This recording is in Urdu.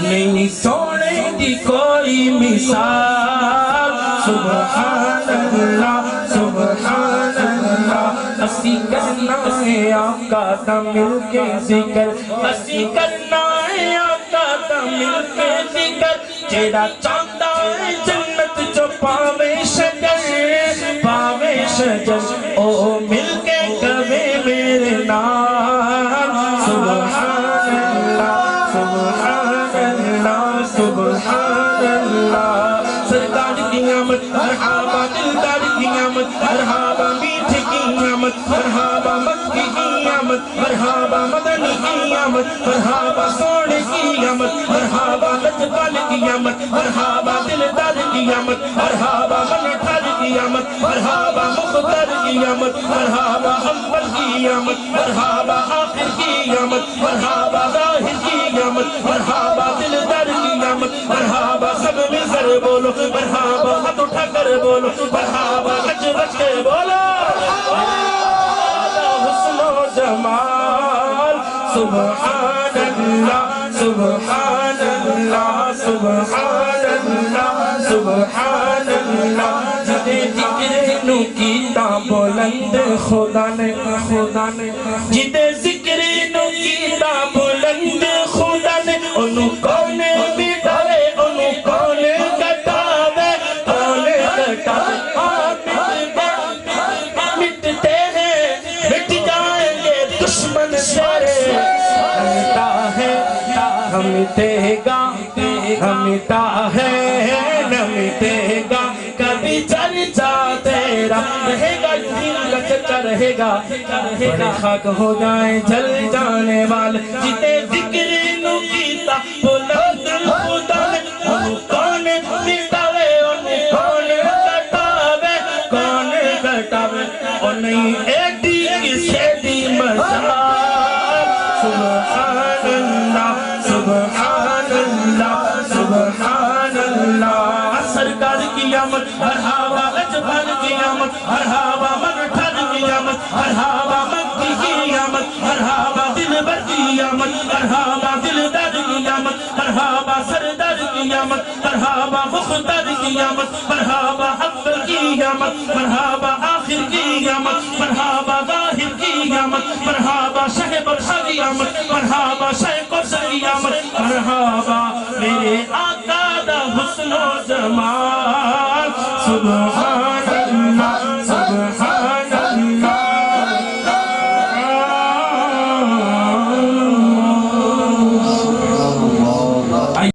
نہیں سونے کی کوئی مثال سبحان اللہ سبحان اللہ اسی کرنا ہے آقا دا مل کے ذکر اسی کرنا ہے آقا دا مل کے ذکر جیڑا چاہتا ہے جنت جو پاوے شجر او مل کے کبھی میرے نام سبحان اللہ سبحان اللہ سبحان اللہ سرکار کی آمد مرحبا دلدار کی آمد مرحبا میٹھے کی آمد مرحبا مکی کی آمد مرحبا مدنی کی آمد مرحبا سونے کی آمد مرحبا لجپال کی آمد مرحبا دلدار کی آمد مرحبا منٹھار کی آمد مرحبا مختار کی آمد مرحبا اول کی آمد مرحبا آخر کی آمد مرحبا ظاہر کی آمد مرحبا دلدار کی آمد مرحبا سب مل کر بولو مرحبا ہاتھ اٹھا کر بولو مرحبا گج بج کے بولو حسن و جمال سبحان اللہ سبحان اللہ سبحان اللہ سبحان اللہ جدے ذکر نو کیتا بلند خدا نے جدے ذکر نو کیتا بلند خدا نے انو کونے بٹھائے انو کونے کٹاوے کونے کٹاوے مٹتے ہیں مٹ جائیں گے دشمن سارے ہمتے گا ہمتا ہے نمتے گا کبھی چرچا تیرا رہے گا چرچا رہے گا بڑے خاک ہو جائیں جل جانے والے جتے ذکر نو کیتا بلند خدا نے انہوں کون مٹاوے انہوں کون کٹاوے اور نہیں ایڈی کسے دی مزار سبحان اللہ سبحان اللہ سبحان اللہ سرکار کی آمد مرحبا لجپال کی آمد مرحبا منٹھار کی آمد مرحبا مکی کی آمد مرحبا دلبر کی آمد مرحبا دلدار کی آمد مرحبا سردار کی آمد مرحبا مختار کی آمد مرحبا اول کی آمد مرحبا آخر کی آمد مرحبا ظاہر کی آمد مرحبا شہ برشا کی آمد مرحبا شہ قرصہ کی آمد مرحبا میرے آقا دا حسن و جمال سبحان